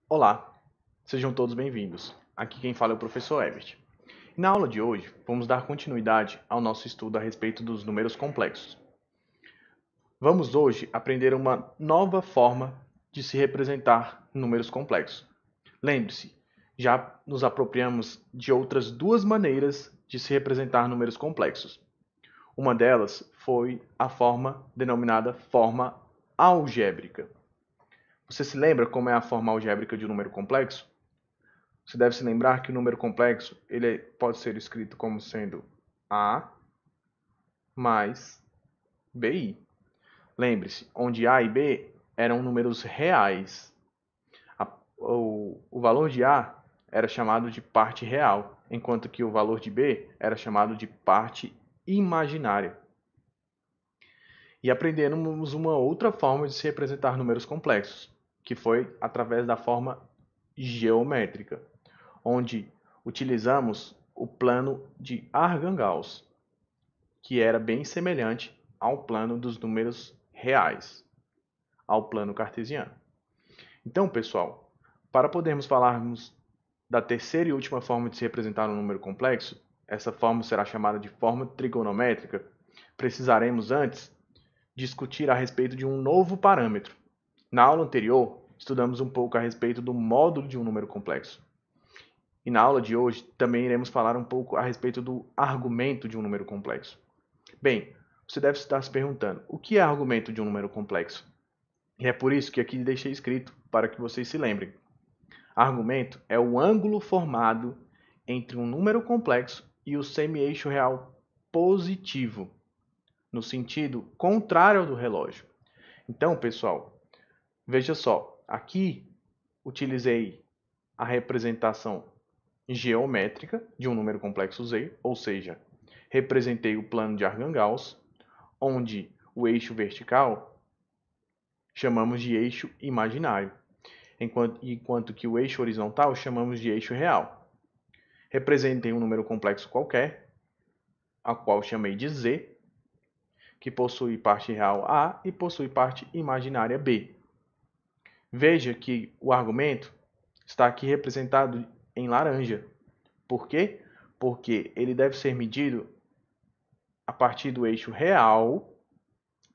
Olá, sejam todos bem-vindos. Aqui quem fala é o professor Ebert. E na aula de hoje, vamos dar continuidade ao nosso estudo a respeito dos números complexos. Vamos hoje aprender uma nova forma de se representar números complexos. Lembre-se, já nos apropriamos de outras duas maneiras de se representar números complexos. Uma delas foi a forma denominada forma algébrica. Você se lembra como é a forma algébrica de um número complexo? Você deve se lembrar que o número complexo ele pode ser escrito como sendo A mais BI. Lembre-se, onde A e B eram números reais. O valor de A era chamado de parte real, enquanto que o valor de B era chamado de parte imaginária. E aprendemos uma outra forma de se representar números complexos, que foi através da forma geométrica, onde utilizamos o plano de Argand-Gauss, que era bem semelhante ao plano dos números reais, ao plano cartesiano. Então, pessoal, para podermos falarmos da terceira e última forma de se representar um número complexo, essa forma será chamada de forma trigonométrica, precisaremos antes discutir a respeito de um novo parâmetro. Na aula anterior, estudamos um pouco a respeito do módulo de um número complexo. E na aula de hoje também iremos falar um pouco a respeito do argumento de um número complexo. Bem, você deve estar se perguntando, o que é argumento de um número complexo? E é por isso que aqui deixei escrito, para que vocês se lembrem. Argumento é o ângulo formado entre um número complexo e o semi-eixo real positivo, no sentido contrário ao do relógio. Então, pessoal, veja só, aqui utilizei a representação geométrica de um número complexo Z, ou seja, representei o plano de Argand-Gauss, onde o eixo vertical chamamos de eixo imaginário, enquanto que o eixo horizontal chamamos de eixo real. Representei um número complexo qualquer, a qual chamei de Z, que possui parte real A e possui parte imaginária B. Veja que o argumento está aqui representado em laranja. Por quê? Porque ele deve ser medido a partir do eixo real,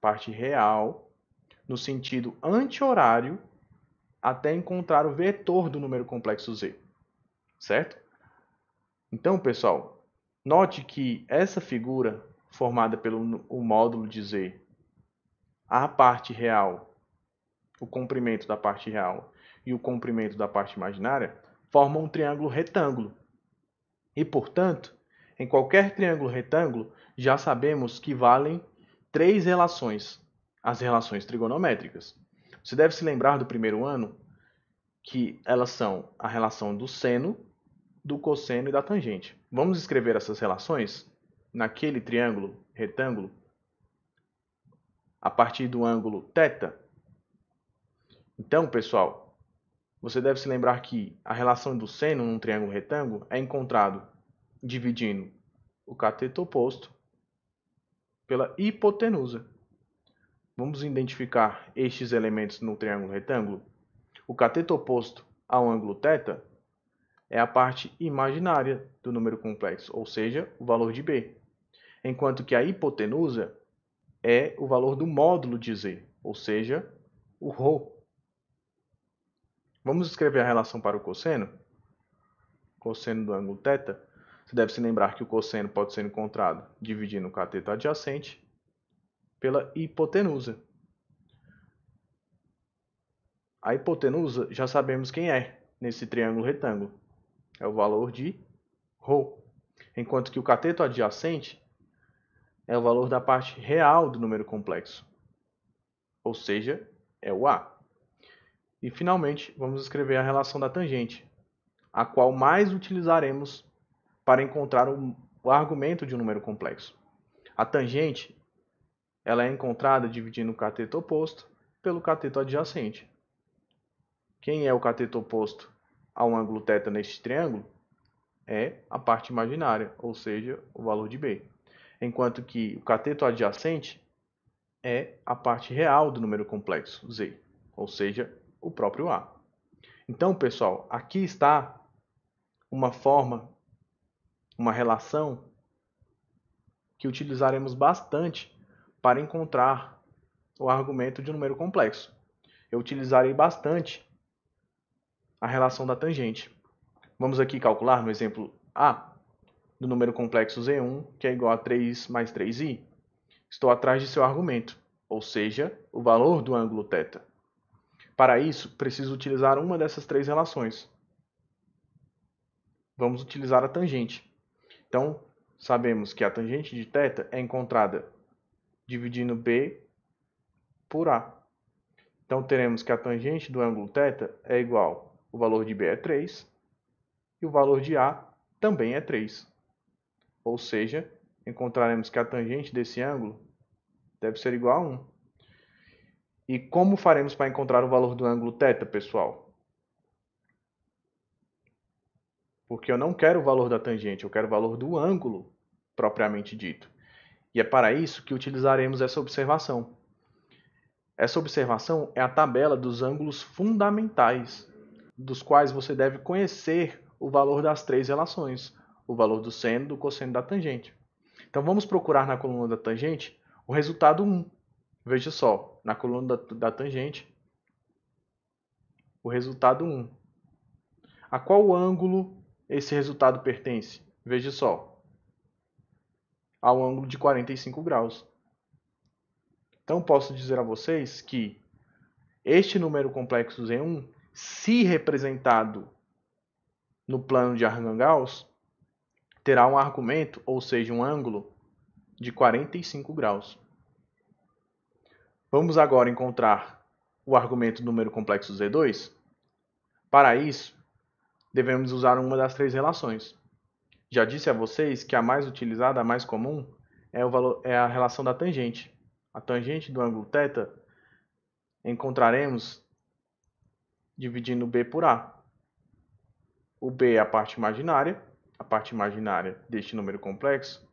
parte real, no sentido anti-horário, até encontrar o vetor do número complexo Z, certo? Então, pessoal, note que essa figura formada pelo o módulo de Z, a parte real, o comprimento da parte real e o comprimento da parte imaginária, formam um triângulo retângulo. E, portanto, em qualquer triângulo retângulo, já sabemos que valem três relações, as relações trigonométricas. Você deve se lembrar do primeiro ano que elas são a relação do seno, do cosseno e da tangente. Vamos escrever essas relações naquele triângulo retângulo a partir do ângulo θ. Então, pessoal, você deve se lembrar que a relação do seno num triângulo retângulo é encontrado dividindo o cateto oposto pela hipotenusa. Vamos identificar estes elementos no triângulo retângulo. O cateto oposto ao ângulo θ é a parte imaginária do número complexo, ou seja, o valor de B, enquanto que a hipotenusa é o valor do módulo de Z, ou seja, o ρ. Vamos escrever a relação para o cosseno? Cosseno do ângulo θ. Você deve se lembrar que o cosseno pode ser encontrado dividindo o cateto adjacente pela hipotenusa. A hipotenusa já sabemos quem é nesse triângulo retângulo. É o valor de ρ. Enquanto que o cateto adjacente é o valor da parte real do número complexo, ou seja, é o A. E finalmente, vamos escrever a relação da tangente, a qual mais utilizaremos para encontrar o argumento de um número complexo. A tangente ela é encontrada dividindo o cateto oposto pelo cateto adjacente. Quem é o cateto oposto ao ângulo θ neste triângulo? É a parte imaginária, ou seja, o valor de B. Enquanto que o cateto adjacente é a parte real do número complexo, Z, ou seja, o próprio A. Então, pessoal, aqui está uma forma, uma relação que utilizaremos bastante para encontrar o argumento de um número complexo. Eu utilizarei bastante a relação da tangente. Vamos aqui calcular no exemplo A, do número complexo Z1, que é igual a 3 mais 3i. Estou atrás de seu argumento, ou seja, o valor do ângulo θ. Para isso, preciso utilizar uma dessas três relações. Vamos utilizar a tangente. Então, sabemos que a tangente de θ é encontrada dividindo B por A. Então, teremos que a tangente do ângulo θ é igual, o valor de B é 3, e o valor de A também é 3. Ou seja, encontraremos que a tangente desse ângulo deve ser igual a 1. E como faremos para encontrar o valor do ângulo θ, pessoal? Porque eu não quero o valor da tangente, eu quero o valor do ângulo propriamente dito. E é para isso que utilizaremos essa observação. Essa observação é a tabela dos ângulos fundamentais, dos quais você deve conhecer o valor das três relações, o valor do seno, do cosseno e da tangente. Então vamos procurar na coluna da tangente o resultado 1. Veja só, na coluna da tangente, o resultado 1. A qual ângulo esse resultado pertence? Veja só, ao ângulo de 45 graus. Então posso dizer a vocês que este número complexo Z1, se representado no plano de Arcangels, terá um argumento, ou seja, um ângulo de 45 graus. Vamos agora encontrar o argumento do número complexo Z2. Para isso, devemos usar uma das três relações. Já disse a vocês que a mais utilizada, a mais comum, é a relação da tangente. A tangente do ângulo θ encontraremos dividindo B por A. O B é a parte imaginária deste número complexo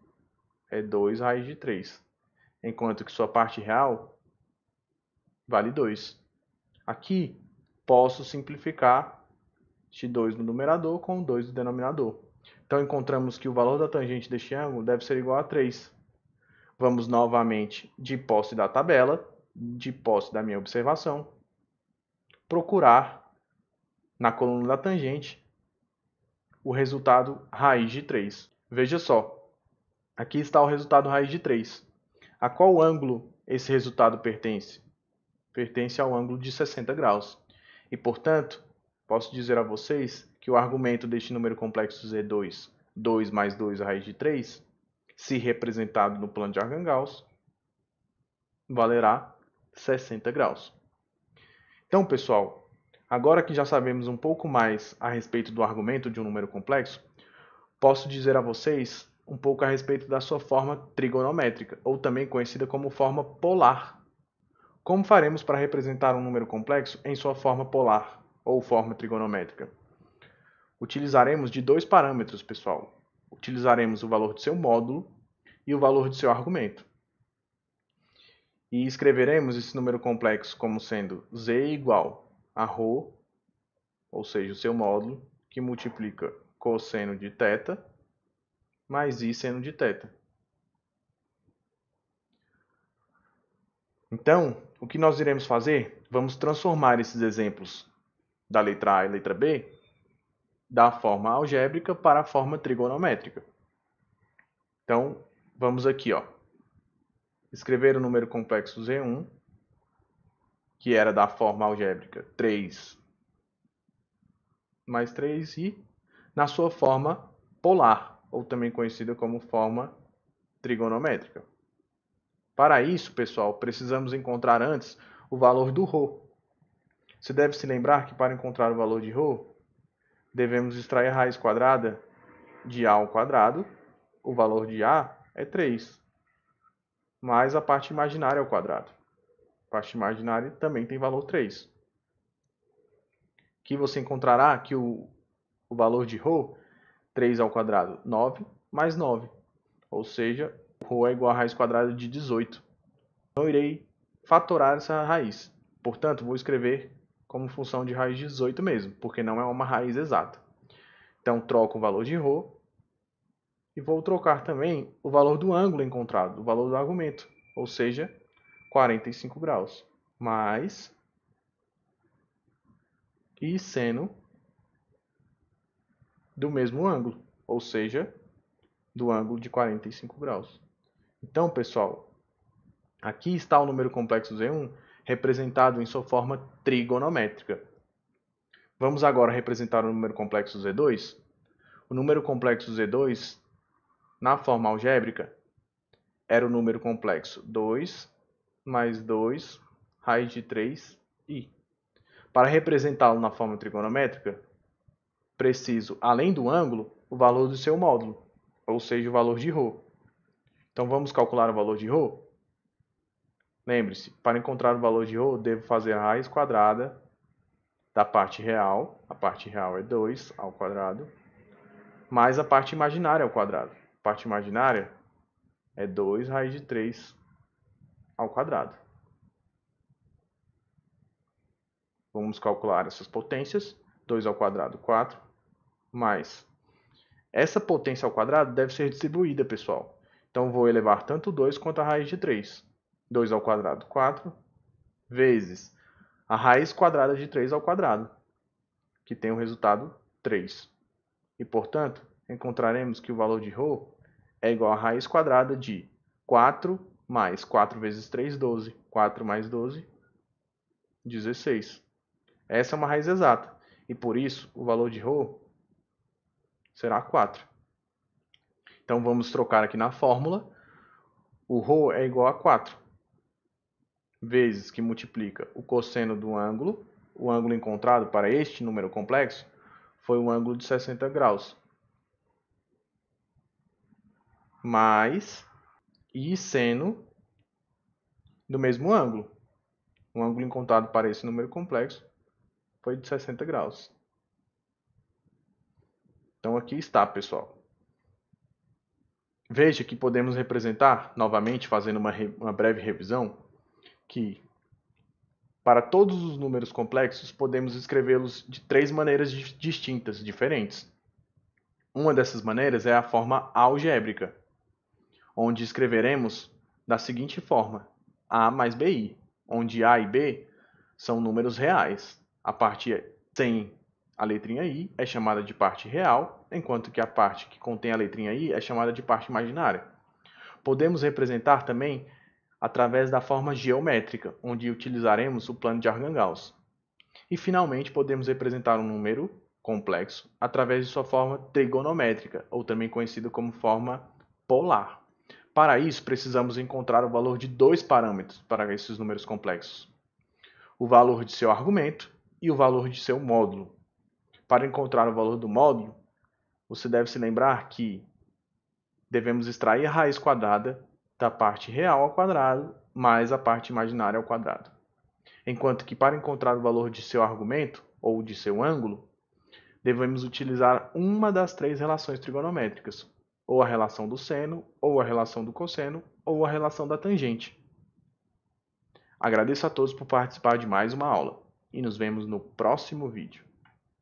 é 2 raiz de 3, enquanto que sua parte real vale 2. Aqui, posso simplificar este 2 no numerador com o 2 no denominador. Então, encontramos que o valor da tangente deste ângulo deve ser igual a 3. Vamos novamente, de posse da tabela, de posse da minha observação, procurar na coluna da tangente o resultado raiz de 3. Veja só, aqui está o resultado raiz de 3. A qual ângulo esse resultado pertence? Pertence ao ângulo de 60 graus. E, portanto, posso dizer a vocês que o argumento deste número complexo Z2, 2 mais 2 raiz de 3, se representado no plano de Arcangels, valerá 60 graus. Então, pessoal, agora que já sabemos um pouco mais a respeito do argumento de um número complexo, posso dizer a vocês um pouco a respeito da sua forma trigonométrica, ou também conhecida como forma polar. Como faremos para representar um número complexo em sua forma polar, ou forma trigonométrica? Utilizaremos de dois parâmetros, pessoal. Utilizaremos o valor de seu módulo e o valor de seu argumento. E escreveremos esse número complexo como sendo z igual a ρ, ou seja, o seu módulo, que multiplica cosseno de θ mais i seno de θ. Então, o que nós iremos fazer? Vamos transformar esses exemplos da letra A e letra B da forma algébrica para a forma trigonométrica. Então, vamos aqui, escrever o número complexo Z1, que era da forma algébrica 3 mais 3i, na sua forma polar, ou também conhecida como forma trigonométrica. Para isso, pessoal, precisamos encontrar antes o valor do ρ. Você deve se lembrar que para encontrar o valor de ρ, devemos extrair a raiz quadrada de a ao quadrado. O valor de a é 3, mais a parte imaginária ao quadrado. A parte imaginária também tem valor 3. Aqui você encontrará que o valor de ρ, 3 ao quadrado, 9, mais 9. Ou seja, ρ é igual a raiz quadrada de 18. Não irei fatorar essa raiz. Portanto, vou escrever como função de raiz de 18 mesmo, porque não é uma raiz exata. Então, troco o valor de ρ e vou trocar também o valor do ângulo encontrado, o valor do argumento, ou seja, 45 graus, mais e seno do mesmo ângulo, ou seja, do ângulo de 45 graus. Então, pessoal, aqui está o número complexo Z1 representado em sua forma trigonométrica. Vamos agora representar o número complexo Z2. O número complexo Z2, na forma algébrica, era o número complexo 2 mais 2 raiz de 3i. Para representá-lo na forma trigonométrica, preciso, além do ângulo, o valor do seu módulo, ou seja, o valor de ρ. Então vamos calcular o valor de ρ? Lembre-se, para encontrar o valor de ρ, devo fazer a raiz quadrada da parte real, a parte real é 2 ao quadrado, mais a parte imaginária ao quadrado. A parte imaginária é 2 raiz de 3 ao quadrado. Vamos calcular essas potências. 2 ao quadrado, 4, mais. Essa potência ao quadrado deve ser distribuída, pessoal. Então, vou elevar tanto 2 quanto a raiz de 3. 2 ao quadrado, 4, vezes a raiz quadrada de 3 ao quadrado, que tem o resultado 3. E, portanto, encontraremos que o valor de ρ é igual a raiz quadrada de 4 mais 4 vezes 3, 12. 4 mais 12, 16. Essa é uma raiz exata, e por isso o valor de ρ será 4. Então vamos trocar aqui na fórmula. O ρ é igual a 4, vezes que multiplica o cosseno do ângulo. O ângulo encontrado para este número complexo foi um ângulo de 60 graus. Mais e seno do mesmo ângulo. O ângulo encontrado para esse número complexo foi de 60 graus. Então aqui está, pessoal. Veja que podemos representar, novamente, fazendo uma breve revisão, que para todos os números complexos podemos escrevê-los de 3 maneiras distintas, diferentes. Uma dessas maneiras é a forma algébrica, onde escreveremos da seguinte forma: A mais BI, onde A e B são números reais. A parte sem a letrinha I é chamada de parte real, enquanto que a parte que contém a letrinha I é chamada de parte imaginária. Podemos representar também através da forma geométrica, onde utilizaremos o plano de Argand-Gauss. E, finalmente, podemos representar um número complexo através de sua forma trigonométrica, ou também conhecida como forma polar. Para isso, precisamos encontrar o valor de 2 parâmetros para esses números complexos: o valor de seu argumento e o valor de seu módulo. Para encontrar o valor do módulo, você deve se lembrar que devemos extrair a raiz quadrada da parte real ao quadrado mais a parte imaginária ao quadrado. Enquanto que para encontrar o valor de seu argumento, ou de seu ângulo, devemos utilizar uma das 3 relações trigonométricas, ou a relação do seno, ou a relação do cosseno, ou a relação da tangente. Agradeço a todos por participar de mais uma aula, e nos vemos no próximo vídeo.